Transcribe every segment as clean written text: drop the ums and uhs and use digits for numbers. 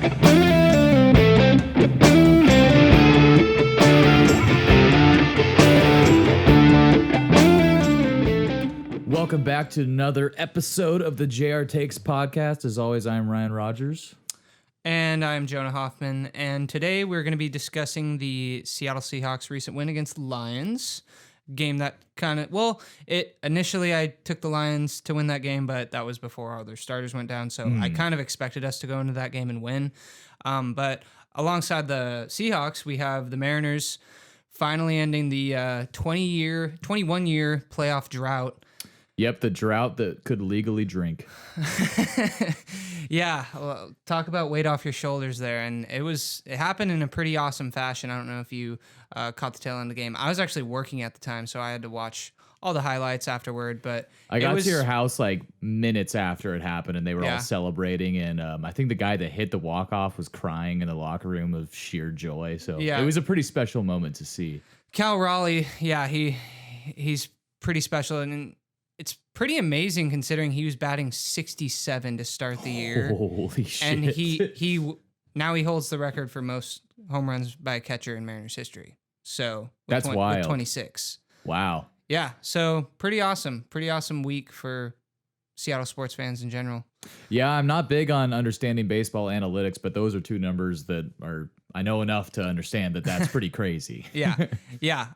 Welcome back to another episode of the JR Takes podcast. As always, I'm Ryan Rogers. And I'm Jonah Hoffman. And today we're going to be discussing the Seattle Seahawks' recent win against the Lions. Game that initially I took the Lions to win that game, but that was before all their starters went down. So I kind of expected us to go into that game and win. But alongside the Seahawks, we have the Mariners finally ending the 21-year playoff drought. Yep, the drought that could legally drink. Yeah, well, talk about weight off your shoulders there. And it happened in a pretty awesome fashion. I don't know if you caught the tail end of the game. I was actually working at the time, so I had to watch all the highlights afterward. But I got to your house like minutes after it happened, and they were all celebrating. And I think the guy that hit the walk-off was crying in the locker room of sheer joy. So it was a pretty special moment to see. Cal Raleigh, he's pretty special. And it's pretty amazing considering he was batting 67 to start the year. Holy shit. And he now he holds the record for most home runs by a catcher in Mariners history. So that's wild. With 26. Wow. Yeah. So pretty awesome. Pretty awesome week for Seattle sports fans in general. Yeah, I'm not big on understanding baseball analytics, but those are two numbers that I know enough to understand that that's pretty crazy. Yeah.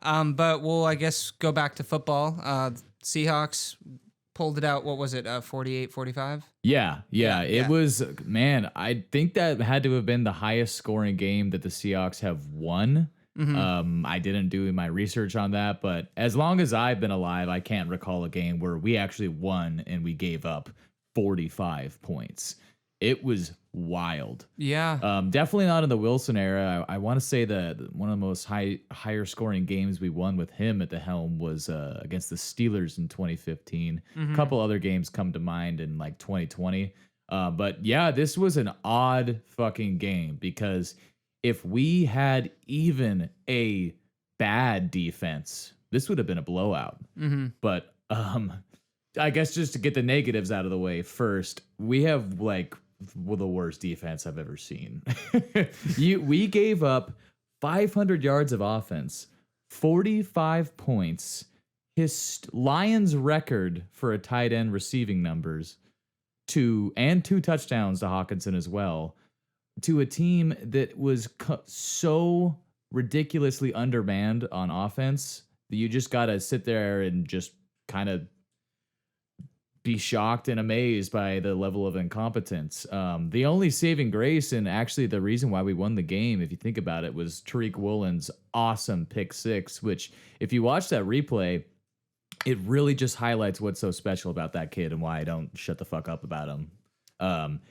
But we'll, I guess, go back to football. Seahawks pulled it out. What was it? 48-45? Yeah. It was, man, I think that had to have been the highest scoring game that the Seahawks have won. Mm-hmm. I didn't do my research on that, but as long as I've been alive, I can't recall a game where we actually won and we gave up 45 points. It was wild. Yeah. Definitely not in the Wilson era. I want to say that one of the most higher scoring games we won with him at the helm was against the Steelers in 2015. Mm-hmm. A couple other games come to mind in like 2020. But yeah, this was an odd fucking game because if we had even a bad defense, this would have been a blowout. Mm-hmm. But I guess just to get the negatives out of the way first, we have like the worst defense I've ever seen. We gave up 500 yards of offense, 45 points, his Lions record for a tight end receiving numbers, and 2 touchdowns to Hawkinson as well, to a team that was so ridiculously undermanned on offense that you just got to sit there and just kind of be shocked and amazed by the level of incompetence. The only saving grace, and actually the reason why we won the game, if you think about it, was Tariq Woolen's awesome pick 6, which if you watch that replay, it really just highlights what's so special about that kid and why I don't shut the fuck up about him.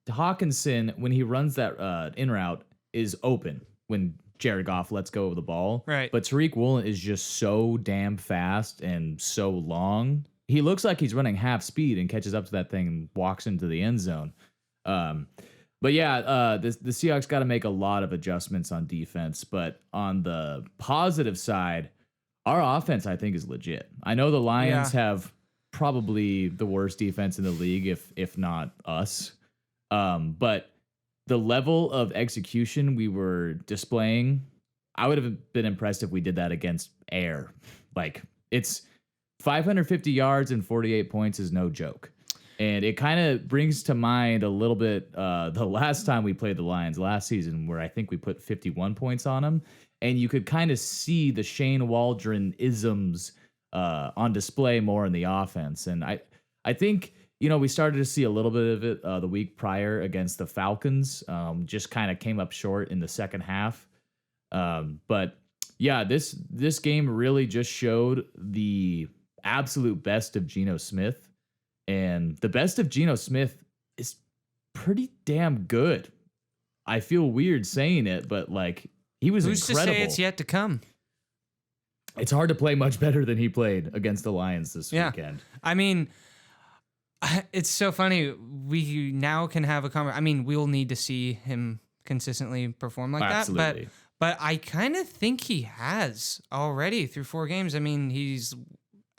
Hawkinson, when he runs that in route, is open when Jared Goff lets go of the ball. Right. But Tariq Woolen is just so damn fast and so long. He looks like he's running half speed and catches up to that thing and walks into the end zone. But yeah, the Seahawks got to make a lot of adjustments on defense. But on the positive side, our offense, I think, is legit. I know the Lions have probably the worst defense in the league, if not us. But the level of execution we were displaying, I would have been impressed if we did that against air. Like, it's 550 yards and 48 points is no joke. And it kind of brings to mind a little bit the last time we played the Lions last season, where I think we put 51 points on them. And you could kind of see the Shane Waldron isms on display more in the offense. And I think, we started to see a little bit of it the week prior against the Falcons. Just kind of came up short in the second half. But yeah, this game really just showed the absolute best of Geno Smith. And the best of Geno Smith is pretty damn good. I feel weird saying it, but like, he was incredible. Who's to say it's yet to come? It's hard to play much better than he played against the Lions this weekend. I mean, it's so funny. We now can have a conversation. I mean, we'll need to see him consistently perform like Absolutely. that. But I kind of think he has already through 4 games. I mean, he's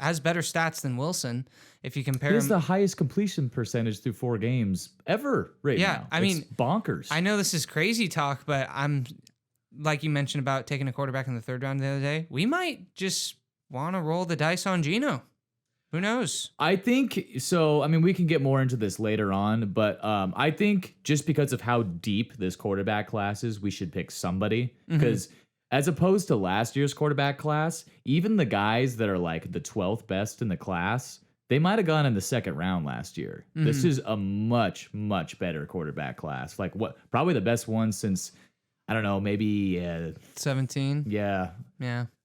has better stats than Wilson. If you compare He has him, the highest completion percentage through 4 games ever now. Yeah, I mean, it's bonkers. I know this is crazy talk, but I'm like you mentioned about taking a quarterback in the 3rd round the other day. We might just want to roll the dice on Geno. Who knows? I think so. I mean, we can get more into this later on, but I think just because of how deep this quarterback class is, we should pick somebody because as opposed to last year's quarterback class, even the guys that are like the 12th best in the class, they might have gone in the 2nd round last year. This is a much, much better quarterback class. Like probably the best one since, I don't know, maybe 17. Yeah.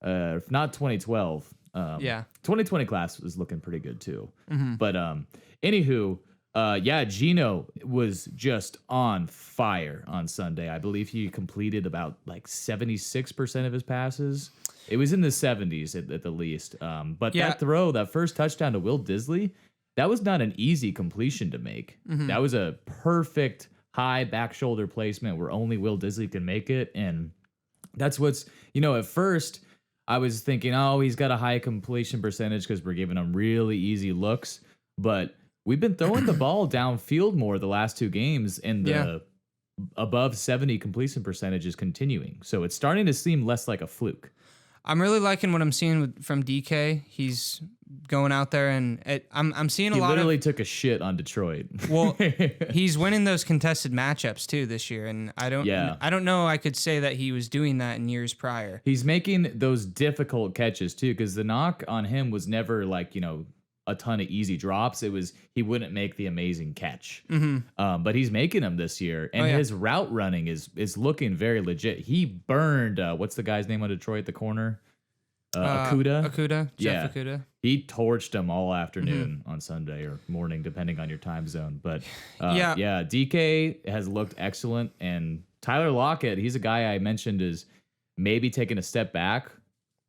If not 2012. 2020 class was looking pretty good too. But anywho, Geno was just on fire on Sunday. I believe he completed about like 76% of his passes. It was in the 70s at the least. But that first touchdown to Will Disley, that was not an easy completion to make. That was a perfect high back shoulder placement where only Will Disley can make it. And that's what's, at first I was thinking, oh, he's got a high completion percentage because we're giving him really easy looks. But we've been throwing the ball downfield more the last 2 games, and the above 70 completion percentage is continuing. So it's starting to seem less like a fluke. I'm really liking what I'm seeing from DK. He's going out there, and I'm seeing He literally took a shit on Detroit. Well, he's winning those contested matchups too this year, and I don't know. I could say that he was doing that in years prior. He's making those difficult catches too, because the knock on him was never like a ton of easy drops. It was he wouldn't make the amazing catch, but he's making them this year, and his route running is looking very legit. He burned what's the guy's name on Detroit, the corner? Okudah, Jeff Okudah. He torched him all afternoon on Sunday or morning, depending on your time zone. But DK has looked excellent, and Tyler Lockett, he's a guy I mentioned is maybe taking a step back.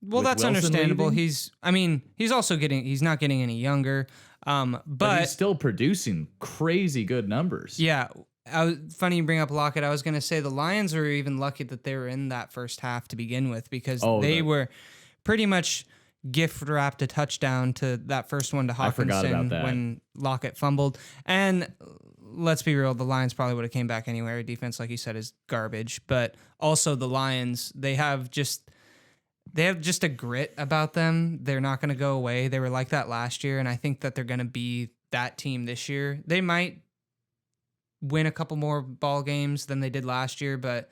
Well, that's Wilson understandable. leaving. He's not getting any younger. But he's still producing crazy good numbers. Yeah. Funny you bring up Lockett. I was going to say the Lions were even lucky that they were in that first half to begin with, because they were pretty much gift wrapped a touchdown to that first one to Hawkinson when Lockett fumbled. And let's be real, the Lions probably would have came back anyway. Our defense, like you said, is garbage. But also the Lions, they have just a grit about them. They're not going to go away. They were like that last year, and I think that they're going to be that team this year. They might win a couple more ball games than they did last year, but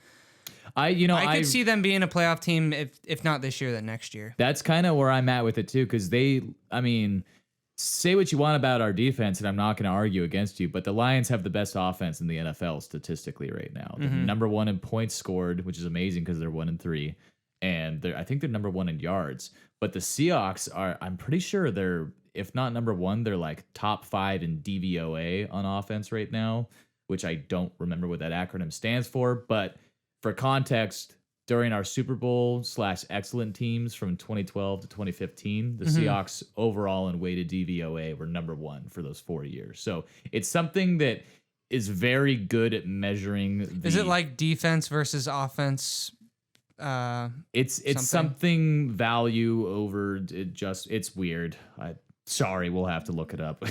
I could see them being a playoff team if not this year, then next year. That's kind of where I'm at with it too, because say what you want about our defense, and I'm not going to argue against you, but the Lions have the best offense in the NFL statistically right now. They're number 1 in points scored, which is amazing because they're 1-3. And I think they're number 1 in yards. But the Seahawks I'm pretty sure they're, if not number 1, they're like top 5 in DVOA on offense right now, which I don't remember what that acronym stands for. But for context, during our Super Bowl / excellent teams from 2012 to 2015, the Seahawks overall in weighted DVOA were number 1 for those 4 years. So it's something that is very good at measuring. Is it like defense versus offense? It's something value over it's weird. Sorry, we'll have to look it up.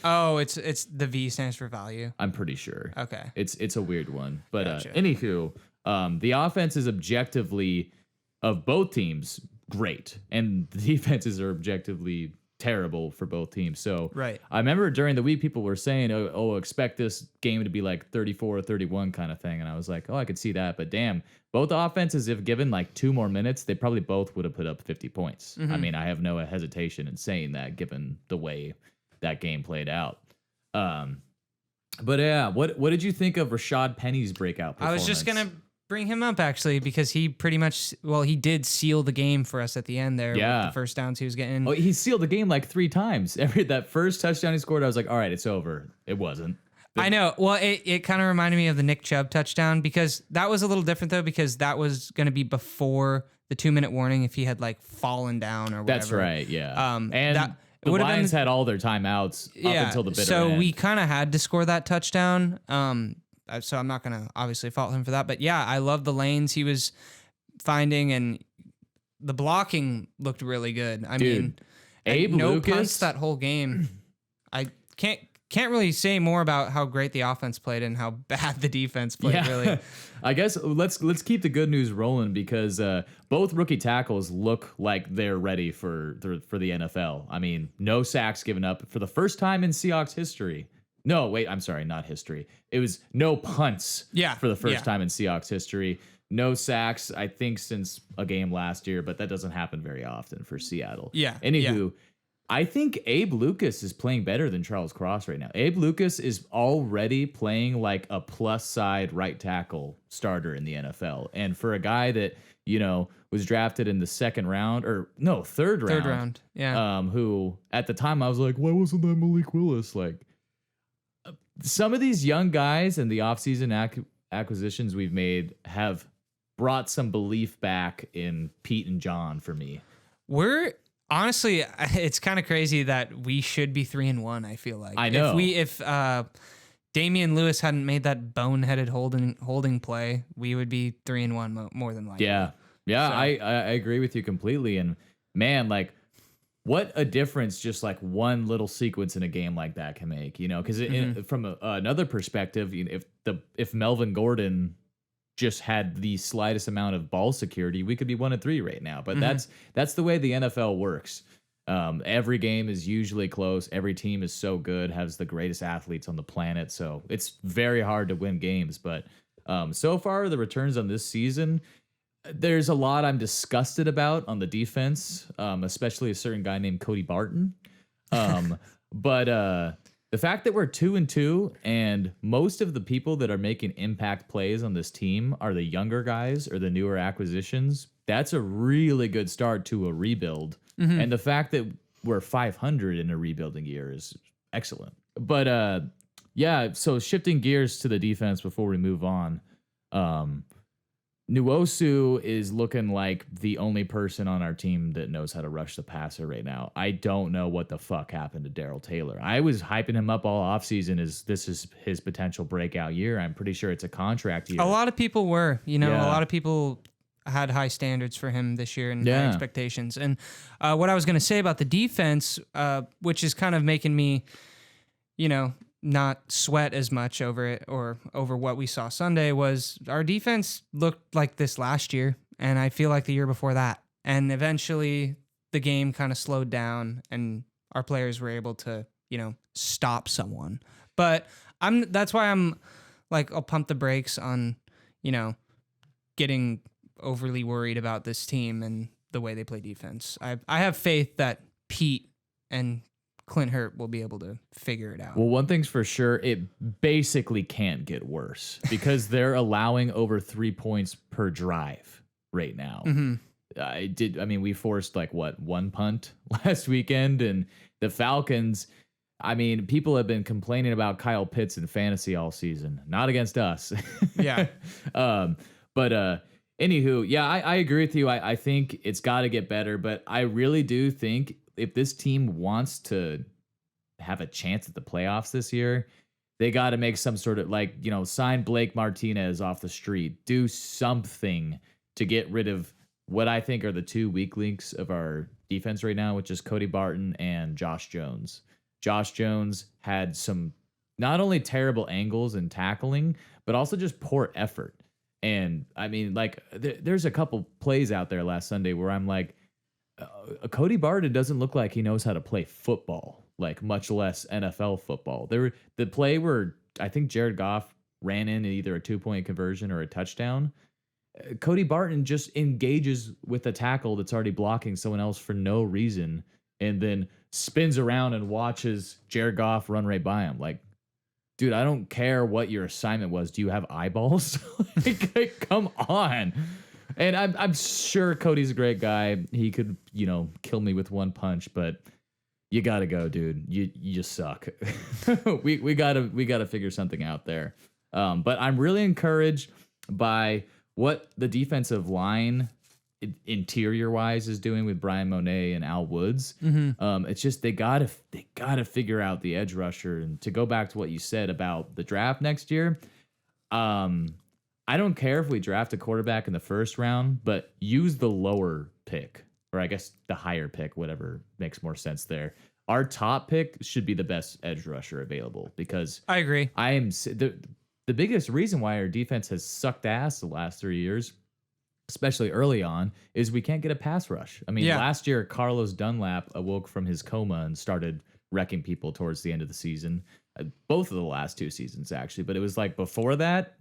Oh, it's the V stands for value. I'm pretty sure. Okay. It's a weird one. But Gotcha. Anywho, the offense is objectively of both teams great, and the defenses are objectively terrible for both teams. So right. I remember during the week people were saying, oh, expect this game to be like 34-31 kind of thing. And I was like, oh, I could see that. But damn, both offenses, if given like 2 more minutes, they probably both would have put up 50 points. I mean, I have no hesitation in saying that given the way that game played out. But yeah, what did you think of Rashad Penny's breakout performance? I was just going to bring him up actually, because he pretty much, he did seal the game for us at the end there with the first downs he was getting. Oh, he sealed the game like 3 times. That first touchdown he scored, I was like, all right, it's over. It wasn't. I know. Well, it kind of reminded me of the Nick Chubb touchdown, because that was a little different though, because that was going to be before the 2-minute warning if he had like fallen down or whatever. That's right. Yeah. And the Lions had all their timeouts up until the bitter end. So we kind of had to score that touchdown. So I'm not going to obviously fault him for that, but yeah, I love the lanes he was finding, and the blocking looked really good. I mean, Abe no Lucas punts that whole game. I can't really say more about how great the offense played and how bad the defense played. Really, I guess let's keep the good news rolling because both rookie tackles look like they're ready for the NFL. I mean, no sacks given up for the first time in Seahawks history. No, wait, I'm sorry, not history. It was no punts for the first time in Seahawks history. No sacks, I think, since a game last year, but that doesn't happen very often for Seattle. Anywho, I think Abe Lucas is playing better than Charles Cross right now. Abe Lucas is already playing like a plus side right tackle starter in the NFL. And for a guy that, was drafted in the third round. Who at the time I was like, why wasn't that Malik Willis? Like, some of these young guys and the offseason acquisitions we've made have brought some belief back in Pete and John for me. Honestly, it's kind of crazy that we should be 3-1. I feel like I know if Damian Lewis hadn't made that boneheaded holding play, we would be 3-1 more than likely. Yeah. So. I agree with you completely. And man, like, what a difference just like one little sequence in a game like that can make, because from another perspective, if Melvin Gordon just had the slightest amount of ball security, we could be 1-3 right now. But that's the way the NFL works. Every game is usually close. Every team is so good, has the greatest athletes on the planet. So it's very hard to win games. But so far, the returns on this season, there's a lot I'm disgusted about on the defense, especially a certain guy named Cody Barton. But the fact that we're 2-2 and most of the people that are making impact plays on this team are the younger guys or the newer acquisitions, that's a really good start to a rebuild. And the fact that we're 500 in a rebuilding year is excellent. But so shifting gears to the defense before we move on. Nwosu is looking like the only person on our team that knows how to rush the passer right now. I don't know what the fuck happened to Darrell Taylor. I was hyping him up all offseason as this is his potential breakout year. I'm pretty sure it's a contract year. A lot of people were, a lot of people had high standards for him this year and high expectations. And what I was going to say about the defense, which is kind of making me, not sweat as much over it or over what we saw Sunday, was our defense looked like this last year, and I feel like the year before that. And eventually the game kind of slowed down and our players were able to, stop someone. But that's why I'm like, I'll pump the brakes on, getting overly worried about this team and the way they play defense. I have faith that Pete and Clint Hurt will be able to figure it out. Well, one thing's for sure, it basically can't get worse because they're allowing over 3 points per drive right now. We forced one punt last weekend, and the Falcons, people have been complaining about Kyle Pitts in fantasy all season, not against us. Anywho, I agree with you. I think it's got to get better, but I really do think if this team wants to have a chance at the playoffs this year, they got to make some sort of sign Blake Martinez off the street, do something to get rid of what I think are the two weak links of our defense right now, which is Cody Barton and Josh Jones. Josh Jones had some not only terrible angles and tackling, but also just poor effort. And there's a couple plays out there last Sunday where I'm like, Cody Barton doesn't look like he knows how to play football, much less NFL football. The play where I think Jared Goff ran in either a 2-point conversion or a touchdown. Cody Barton just engages with a tackle that's already blocking someone else for no reason and then spins around and watches Jared Goff run right by him. Like, dude, I don't care what your assignment was. Do you have eyeballs? Come on. And I'm sure Cody's a great guy. He could, kill me with one punch, but you gotta go, dude. You just suck. we gotta figure something out there. But I'm really encouraged by what the defensive line interior wise is doing with Brian Monet and Al Woods. It's just they gotta figure out the edge rusher. And to go back to what you said about the draft next year, I don't care if we draft a quarterback in the first round, but use the lower pick. or I guess the higher pick, whatever makes more sense there. Our top pick should be the best edge rusher available because I agree. The biggest reason why our defense has sucked ass the last 3 years, especially early on, is we can't get a pass rush. I mean, last year, Carlos Dunlap awoke from his coma and started wrecking people towards the end of the season. Both of the last 2 seasons, actually. But it was like before that,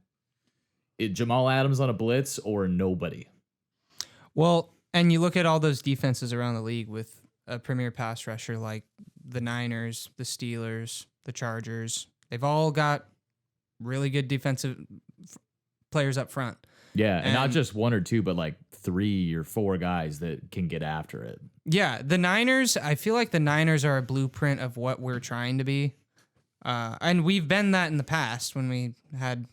Jamal Adams on a blitz or nobody. Well, and you look at all those defenses around the league with a premier pass rusher like the Niners, the Steelers, the Chargers. They've all got really good defensive players up front. Yeah, and not just 1 or 2, but like 3 or 4 guys that can get after it. Yeah, the Niners, I feel like the Niners are a blueprint of what we're trying to be. And we've been that in the past when we had,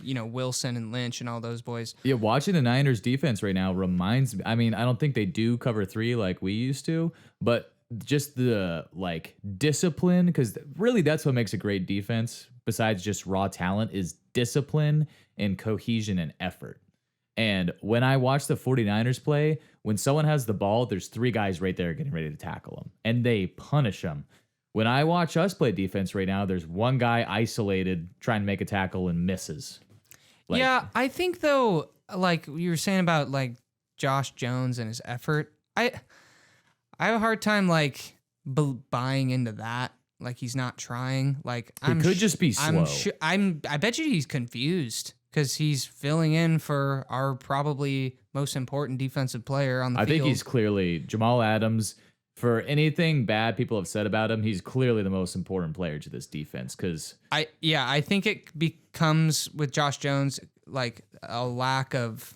Wilson and Lynch and all those boys. Yeah, watching the Niners defense right now reminds me, I mean, I don't think they do cover 3 like we used to, but just the discipline, because really that's what makes a great defense besides just raw talent is discipline and cohesion and effort. And when I watch the 49ers play, when someone has the ball, there's 3 guys right there getting ready to tackle them, and they punish them. When I watch us play defense right now, there's 1 guy isolated trying to make a tackle and misses. Yeah, I think though, like you were saying about like Josh Jones and his effort, I have a hard time buying into that. Like he's not trying. Like it could just be slow. I bet you he's confused because he's filling in for our probably most important defensive player on the field. I think he's clearly Jamal Adams. For anything bad people have said about him, he's clearly the most important player to this defense. Because I think it becomes with Josh Jones like a lack of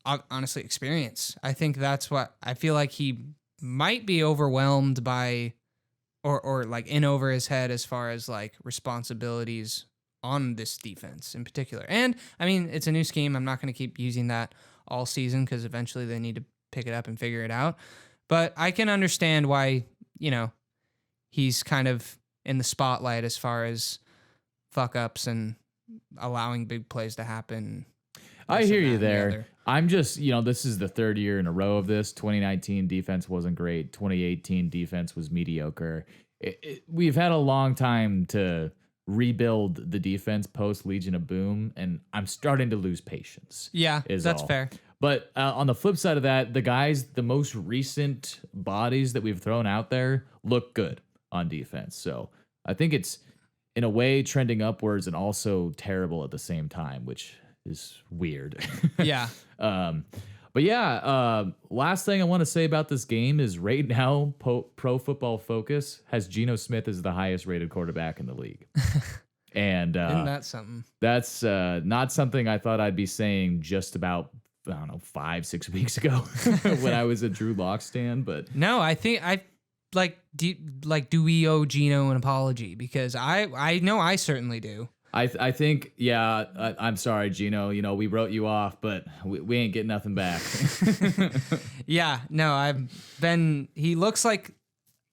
honestly experience. I think that's what I feel like he might be overwhelmed by, or like in over his head as far as like responsibilities on this defense in particular. And I mean, it's a new scheme. I'm not going to keep using that all season because eventually they need to pick it up and figure it out. But I can understand why, he's kind of in the spotlight as far as fuck ups and allowing big plays to happen. I hear you there. I'm just, this is the 3rd year in a row of this. 2019 defense wasn't great. 2018 defense was mediocre. We've had a long time to rebuild the defense post Legion of Boom, and I'm starting to lose patience. Yeah, that's fair. But on the flip side of that, the most recent bodies that we've thrown out there look good on defense. So I think it's, in a way, trending upwards and also terrible at the same time, which is weird. Yeah. But yeah, last thing I want to say about this game is right now, Pro Football Focus has Geno Smith as the highest rated quarterback in the league. And isn't that something? That's not something I thought I'd be saying just about, I don't know, 5-6 weeks ago when I was a Drew Lock stan. But no, I think do we owe Geno an apology? Because I know I certainly do. I think, yeah, I'm sorry, Geno. We wrote you off, but we ain't getting nothing back. Yeah, no, he looks like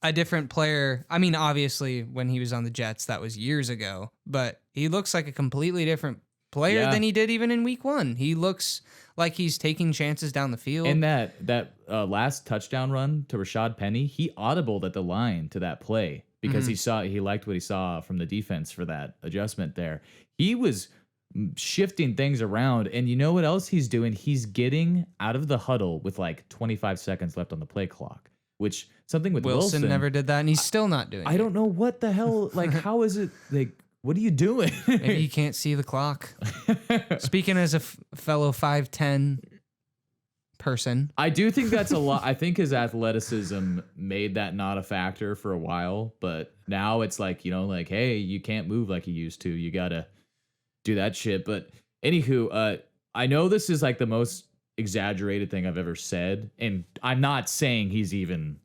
a different player. I mean, obviously, when he was on the Jets, that was years ago, but he looks like a completely different player than he did even in week 1. He looks like he's taking chances down the field. And that last touchdown run to Rashad Penny, he audibled at the line to that play because he liked what he saw from the defense for that adjustment there. He was shifting things around, and you know what else he's doing? He's getting out of the huddle with like 25 seconds left on the play clock, which something with Wilson never did that, and he's still not doing it. I don't know what the hell, how is it, what are you doing? Maybe you can't see the clock. Speaking as a fellow 5'10" person. I do think that's a lot. I think his athleticism made that not a factor for a while, but now it's hey, you can't move like you used to. You got to do that shit. But anywho, I know this is like the most exaggerated thing I've ever said, and I'm not saying he's even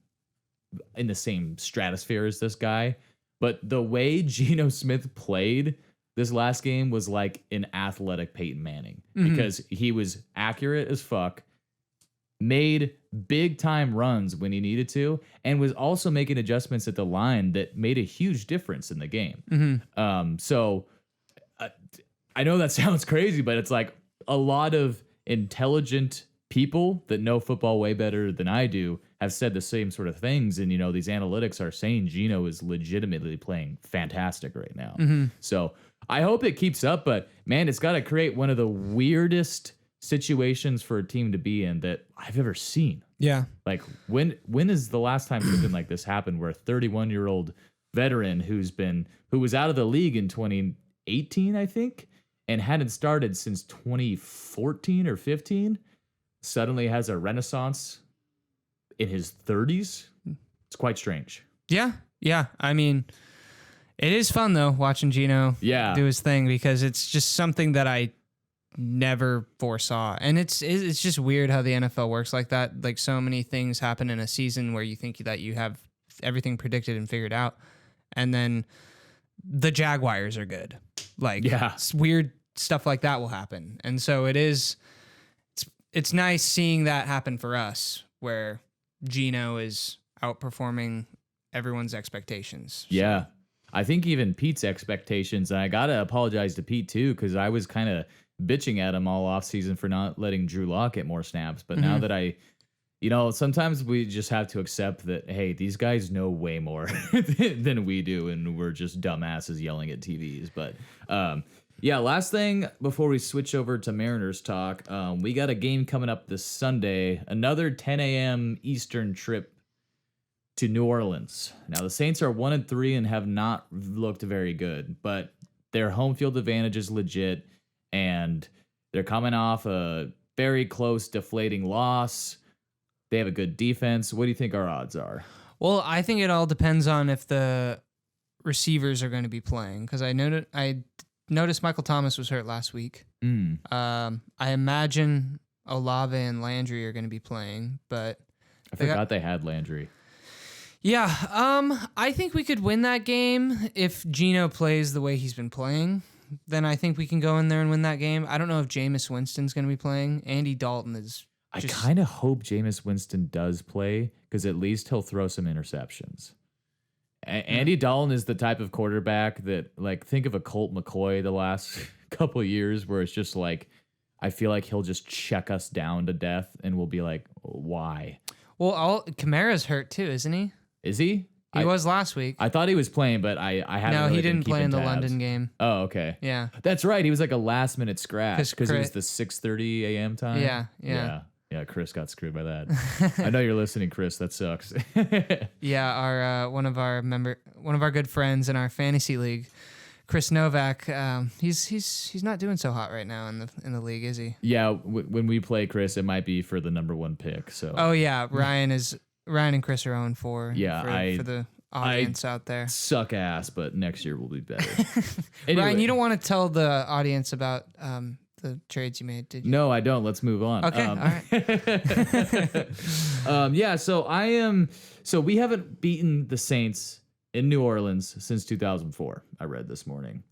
in the same stratosphere as this guy, but the way Geno Smith played this last game was like an athletic Peyton Manning because he was accurate as fuck, made big time runs when he needed to, and was also making adjustments at the line that made a huge difference in the game. So I know that sounds crazy, but it's like a lot of intelligent people that know football way better than I do have said the same sort of things. And, these analytics are saying Geno is legitimately playing fantastic right now. So I hope it keeps up, but man, it's got to create one of the weirdest situations for a team to be in that I've ever seen. Yeah. Like when is the last time something like this happened where a 31-year-old veteran who was out of the league in 2018, I think, and hadn't started since 2014 or 15, suddenly has a renaissance in his 30s? It's quite strange. Yeah. Yeah. I mean, it is fun though watching Geno do his thing, because it's just something that I never foresaw. And it's just weird how the NFL works like that. Like, so many things happen in a season where you think that you have everything predicted and figured out, and then the Jaguars are good. Like, weird stuff like that will happen. And so it's nice seeing that happen for us, where Geno is outperforming everyone's expectations. Yeah. I think even Pete's expectations, and I got to apologize to Pete too, because I was kind of bitching at him all offseason for not letting Drew Lock get more snaps. But now that sometimes we just have to accept that, hey, these guys know way more than we do, and we're just dumbasses yelling at TVs. But last thing before we switch over to Mariners talk, we got a game coming up this Sunday, another 10 a.m. Eastern trip to New Orleans. Now, the Saints are 1-3 and have not looked very good, but their home field advantage is legit, and they're coming off a very close deflating loss. They have a good defense. What do you think our odds are? Well, I think it all depends on if the receivers are going to be playing, because I noticed Michael Thomas was hurt last week. I imagine Olave and Landry are going to be playing, but I forgot they had Landry. Yeah, I think we could win that game if Geno plays the way he's been playing. Then I think we can go in there and win that game. I don't know if Jameis Winston's going to be playing. Andy Dalton is. I kind of hope Jameis Winston does play, because at least he'll throw some interceptions. Andy Dalton is the type of quarterback that, like, think of a Colt McCoy the last couple of years, where it's just like, I feel like he'll just check us down to death, and we'll be like, why? Well, Kamara's hurt too, isn't he? Is he? He was last week. I thought he was playing, but I haven't. No, really he didn't play in the tabs. London game. Oh, okay. Yeah, that's right. He was like a last minute scratch because it was the 6:30 a.m. time. Yeah. Chris got screwed by that. I know you're listening, Chris. That sucks. Yeah, our one of our good friends in our fantasy league, Chris Novak. He's not doing so hot right now in the league, is he? Yeah, when we play Chris, it might be for the number 1 pick. So. Oh yeah, Ryan and Chris are 0-4. Yeah, for the audience out there. Suck ass, but next year will be better. Anyway. Ryan, you don't want to tell the audience about the trades you made, did you? No, I don't. Let's move on. Okay, all right. So we haven't beaten the Saints in New Orleans since 2004. I read this morning.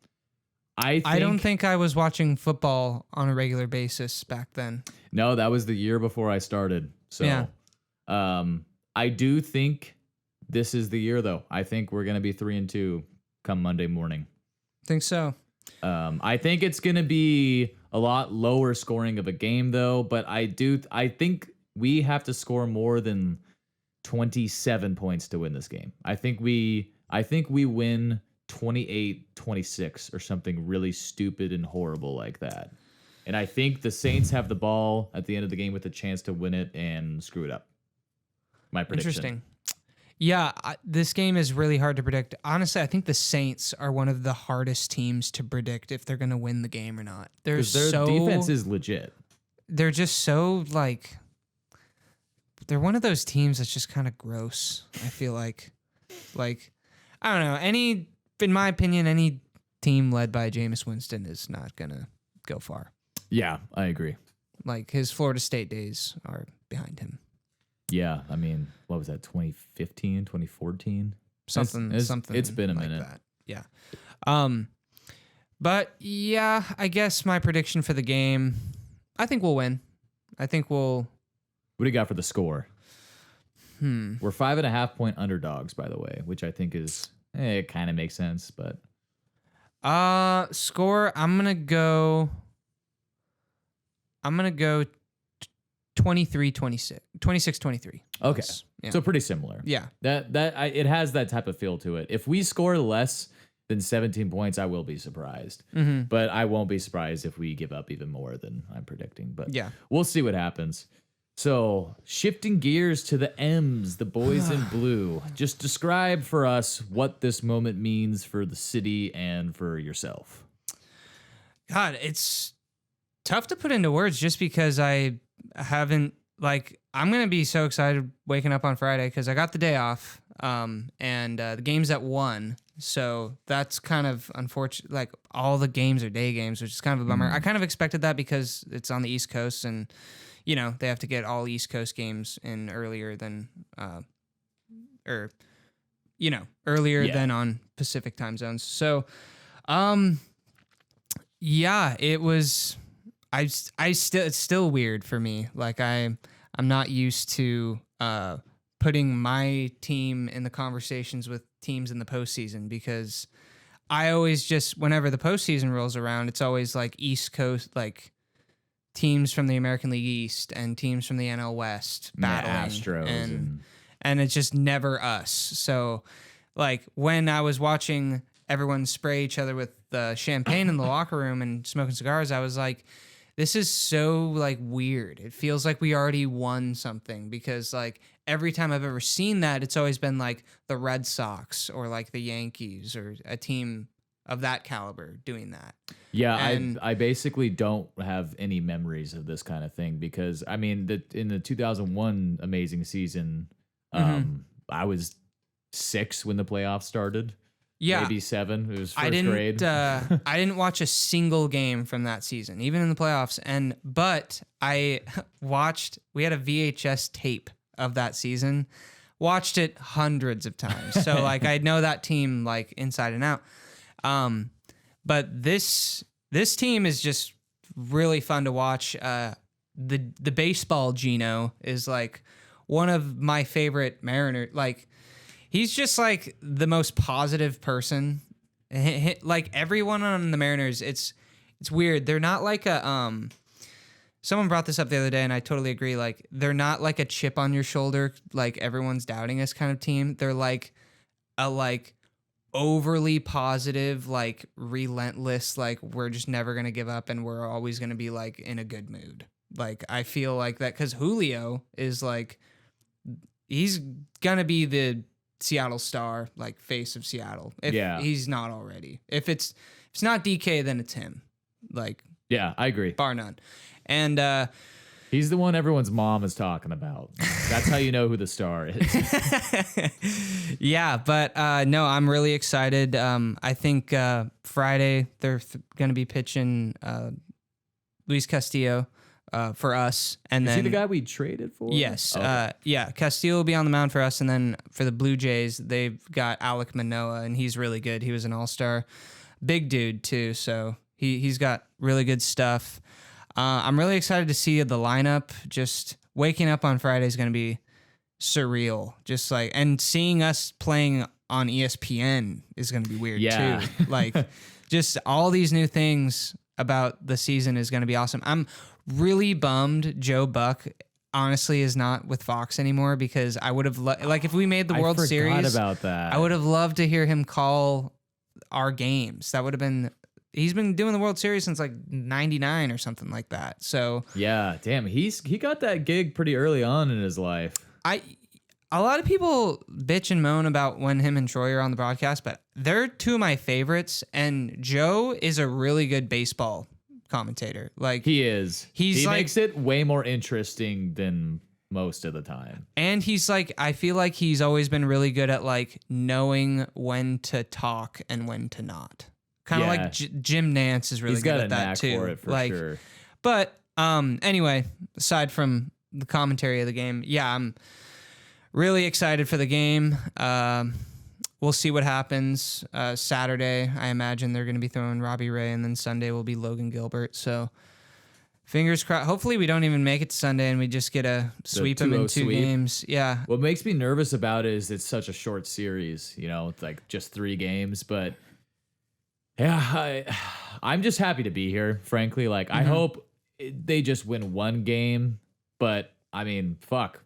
I don't think I was watching football on a regular basis back then. No, that was the year before I started. So, yeah. I do think this is the year, though. I think we're going to be 3-2 come Monday morning. Think so. I think it's going to be a lot lower scoring of a game, though. But I think we have to score more than 27 points to win this game. I think we win 28-26 or something really stupid and horrible like that. And I think the Saints have the ball at the end of the game with a chance to win it and screw it up. My prediction. Interesting. Yeah, this game is really hard to predict. Honestly, I think the Saints are one of the hardest teams to predict if they're going to win the game or not. Their defense is legit. They're just so, like, they're one of those teams that's just kind of gross, I feel like. Like, I don't know. In my opinion, any team led by Jameis Winston is not going to go far. Yeah, I agree. Like, his Florida State days are behind him. Yeah, I mean, what was that, 2015, 2014? Something. It's been a like minute. That. Yeah. But yeah, I guess my prediction for the game, I think we'll win. I think we'll. What do you got for the score? We're 5.5 point underdogs, by the way, which I think is it kind of makes sense, but. Score. I'm gonna go 23-26, 26-23. Okay. Yeah. So pretty similar. Yeah. It has that type of feel to it. If we score less than 17 points, I will be surprised. But I won't be surprised if we give up even more than I'm predicting. But Yeah. we'll see what happens. So shifting gears to the M's, the boys in blue. Just describe for us what this moment means for the city and for yourself. God, it's tough to put into words just because I haven't, like, I'm going to be so excited waking up on Friday because I got the day off and the game's at 1. So that's kind of unfortunate. Like, all the games are day games, which is kind of a bummer. I kind of expected that because it's on the East Coast and, you know, they have to get all East Coast games in earlier than, earlier than on Pacific time zones. So, yeah, it was. It's still weird for me. Like I'm not used to putting my team in the conversations with teams in the postseason because I always just whenever the postseason rolls around, it's always like East Coast, like teams from the American League East and teams from the NL West battling, Astros and it's just never us. So, like when I was watching everyone spray each other with the champagne in the locker room and smoking cigars, I was like, this is so like weird. It feels like we already won something because like every time I've ever seen that, it's always been like the Red Sox or like the Yankees or a team of that caliber doing that. Yeah, I basically don't have any memories of this kind of thing because I mean in the 2001 amazing season, I was 6 when the playoffs started. Yeah, maybe 7. It was first grade. I didn't watch a single game from that season, even in the playoffs. But I watched. We had a VHS tape of that season. Watched it hundreds of times. So like I know that team like inside and out. But this team is just really fun to watch. The baseball Geno is like one of my favorite Mariners. Like. He's just like the most positive person. Like everyone on the Mariners, it's weird. They're not like a someone brought this up the other day and I totally agree. Like they're not like a chip on your shoulder, like everyone's doubting us kind of team. They're like a like overly positive, like relentless, like we're just never gonna give up and we're always gonna be like in a good mood. Like I feel like that because Julio is like he's gonna be the Seattle star, like face of Seattle. If he's not already. If it's not DK, then it's him. Like yeah, I agree. Bar none. And he's the one everyone's mom is talking about. That's how you know who the star is. Yeah, but no, I'm really excited. I think Friday they're going to be pitching Luis Castillo. For us, and is then he the guy we traded for? Yes, okay. Yeah. Castillo will be on the mound for us, and then for the Blue Jays, they've got Alek Manoah, and he's really good. He was an all-star, big dude too, so he's got really good stuff. I'm really excited to see the lineup. Just waking up on Friday is going to be surreal. Just like and seeing us playing on ESPN is going to be weird too. Like just all these new things about the season is going to be awesome. I'm really bummed Joe Buck honestly is not with Fox anymore because I would have like if we made the World Series about that. I would have loved to hear him call our games. That would have been he's been doing the World Series since like 99 or something like that. So yeah, damn, he got that gig pretty early on in his life. A lot of people bitch and moan about when him and Troy are on the broadcast, but they're two of my favorites and Joe is a really good baseball commentator. Like he is. He like, makes it way more interesting than most of the time. And he's like, I feel like he's always been really good at like knowing when to talk and when to not. Kind of like Jim Nance is really good at that too. He's got a knack for it for sure. But anyway, aside from the commentary of the game, yeah, I'm really excited for the game. We'll see what happens. Saturday, I imagine they're going to be throwing Robbie Ray, and then Sunday will be Logan Gilbert. So fingers crossed. Hopefully we don't even make it to Sunday and we just get a sweep them in 2 games. Yeah. What makes me nervous about it is it's such a short series. You know, it's like just 3 games. But yeah, I'm just happy to be here, frankly. Like I hope they just win 1 game. But I mean, fuck.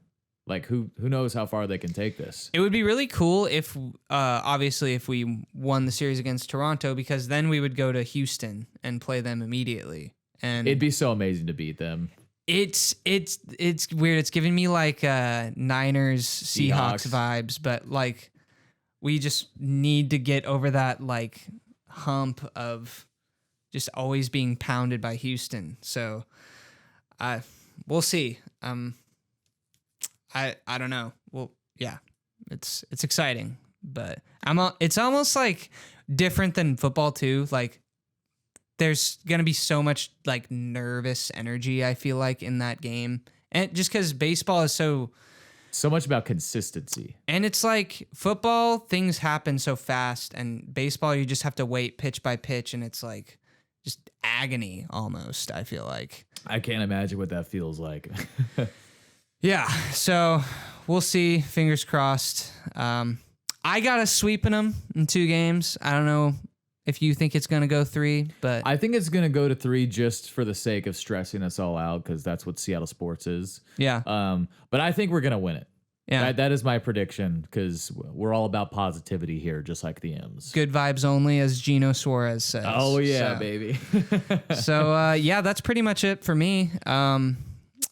Like who knows how far they can take this? It would be really cool if, obviously, if we won the series against Toronto, because then we would go to Houston and play them immediately. And It'd be so amazing to beat them. it's weird. It's giving me like Niners Seahawks vibes, but like we just need to get over that like hump of just always being pounded by Houston. So we'll see. I don't know. Well, yeah, it's exciting, but it's almost like different than football too. Like there's going to be so much like nervous energy, I feel like, in that game. And just because baseball is so much about consistency. And it's like football, things happen so fast, and baseball, you just have to wait pitch by pitch, and it's like just agony almost, I feel like. I can't imagine what that feels like. Yeah, so we'll see. Fingers crossed. I got us sweeping them in 2 games. I don't know if you think it's going to go 3, but I think it's going to go to 3 just for the sake of stressing us all out, because that's what Seattle sports is. yeah, But I think we're going to win it. yeah. That is my prediction, because we're all about positivity here, just like the M's. Good vibes only, as Geno Suarez says. Oh, yeah, So- baby. So, yeah, that's pretty much it for me.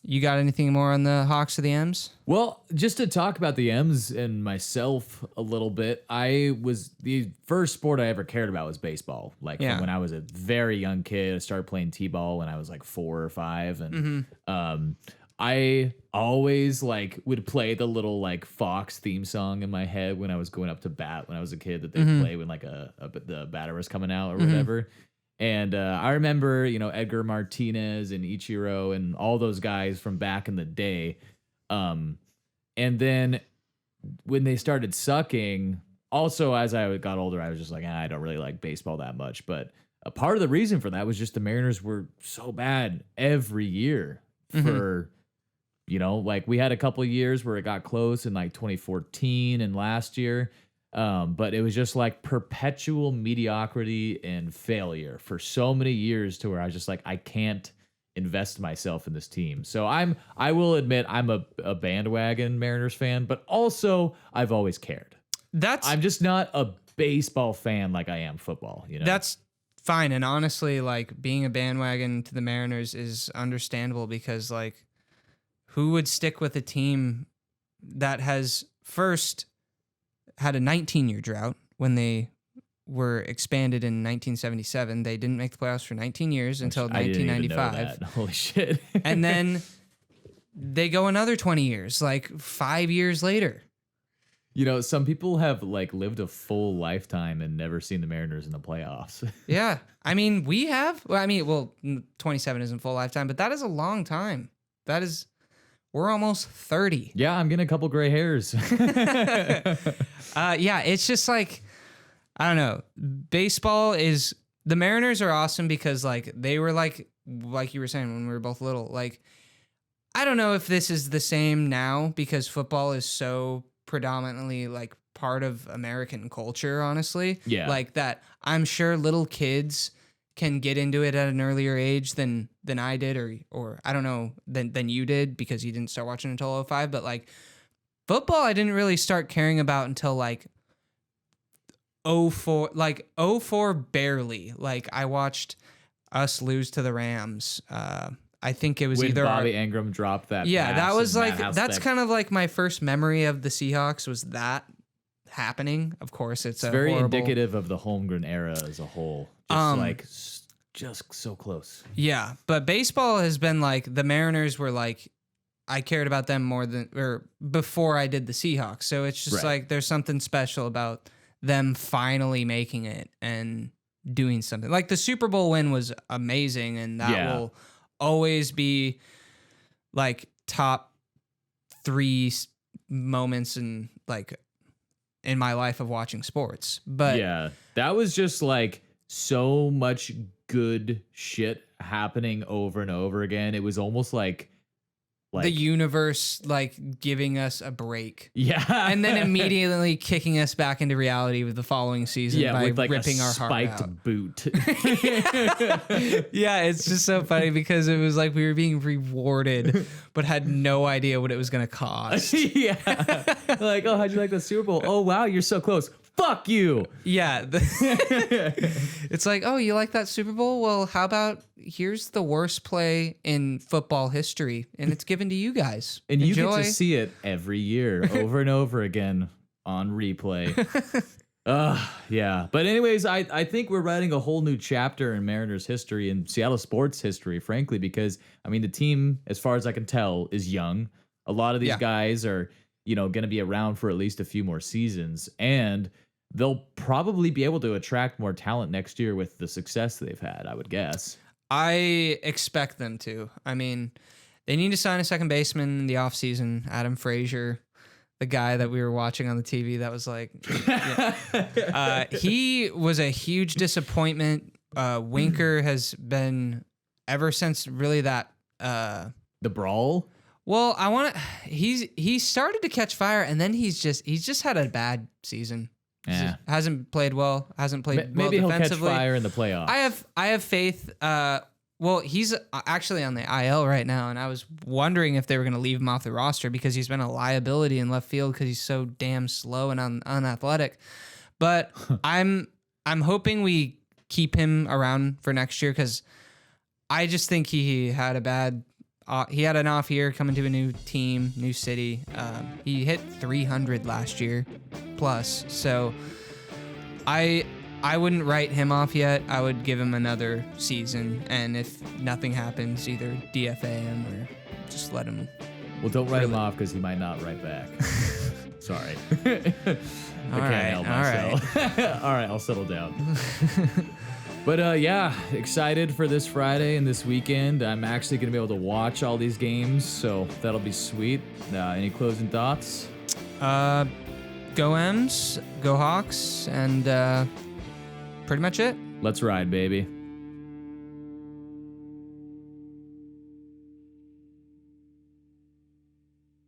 You got anything more on the Hawks or the M's? Well, just to talk about the M's and myself a little bit, the first sport I ever cared about was baseball. Like Yeah. from when I was a very young kid, I started playing t-ball when I was like 4 or 5, and I always like would play the little like Fox theme song in my head when I was going up to bat when I was a kid that they play when like the batter was coming out or whatever. And I remember, Edgar Martinez and Ichiro and all those guys from back in the day. And then when they started sucking, also as I got older, I was just like, I don't really like baseball that much. But a part of the reason for that was just the Mariners were so bad every year for, like we had a couple of years where it got close in like 2014 and last year. But it was just like perpetual mediocrity and failure for so many years to where I was just like, I can't invest myself in this team. So I will admit I'm a bandwagon Mariners fan, but also I've always cared. I'm just not a baseball fan like I am football, That's fine. And honestly, like being a bandwagon to the Mariners is understandable, because like who would stick with a team that has first had a 19-year drought when they were expanded in 1977. They didn't make the playoffs for 19 years until I didn't even know 1995. that. Holy shit. And then they go another 20 years, like 5 years later. Some people have like lived a full lifetime and never seen the Mariners in the playoffs. Yeah. I mean, we have. Well, 27 isn't full lifetime, but that is a long time. We're almost 30. Yeah, I'm getting a couple gray hairs. Yeah, it's just like, I don't know. The Mariners are awesome because like they were like you were saying when we were both little, like, I don't know if this is the same now because football is so predominantly like part of American culture, honestly. Yeah. Like that, I'm sure little kids can get into it at an earlier age than I did, or I don't know, than you did, because you didn't start watching until 05. But like football, I didn't really start caring about until like 04, like 04 barely. Like I watched us lose to the Rams. I think it was when either Bobby Ingram dropped that. Yeah, pass that was and like Matt that's Hasselbeck. kind of like my first memory of the Seahawks was that happening. Of course, it's a very horrible, indicative of the Holmgren era as a whole. Just so close. Yeah, but baseball has been like the Mariners were like I cared about them more than or before I did the Seahawks. So it's just Right. like there's something special about them finally making it and doing something. Like the Super Bowl win was amazing, and that will always be like top 3 moments in my life of watching sports. But yeah, that was just like so much good shit happening over and over again. It was almost like the universe like giving us a break. Yeah. And then immediately kicking us back into reality with the following season by with like ripping a our heart out. spiked boot. Yeah, it's just so funny because it was like we were being rewarded but had no idea what it was going to cost. Yeah. Like, oh, how'd you like the Super Bowl? Oh, wow, you're so close. Fuck you. Yeah. It's like, oh, you like that Super Bowl? Well, how about here's the worst play in football history, and it's given to you guys. And Enjoy. you get to see it every year over and over again on replay. Yeah. But anyways, I think we're writing a whole new chapter in Mariners history and Seattle sports history, frankly, because, I mean, the team, as far as I can tell, is young. A lot of these guys are, going to be around for at least a few more seasons, and they'll probably be able to attract more talent next year with the success they've had, I would guess. I expect them to. I mean, they need to sign a second baseman in the offseason, Adam Frazier, the guy that we were watching on the TV that was like, he was a huge disappointment. Winker has been ever since really that. The brawl? Well, he started to catch fire, and then he's just had a bad season. Yeah. Hasn't played well. Hasn't played well maybe defensively. He'll catch fire in the playoffs. I have faith. Well, he's actually on the IL right now, and I was wondering if they were going to leave him off the roster because he's been a liability in left field because he's so damn slow and unathletic. But I'm hoping we keep him around for next year because I just think he had a bad. He had an off year coming to a new team, new city. He hit 300 last year plus. So I wouldn't write him off yet. I would give him another season. And if nothing happens, either DFA him or just let him. Well, don't write him off because he might not write back. Sorry. I can't help myself. All right, I'll settle down. But yeah, excited for this Friday and this weekend. I'm actually going to be able to watch all these games, so that'll be sweet. Any closing thoughts? Go M's, go Hawks, and pretty much it. Let's ride, baby.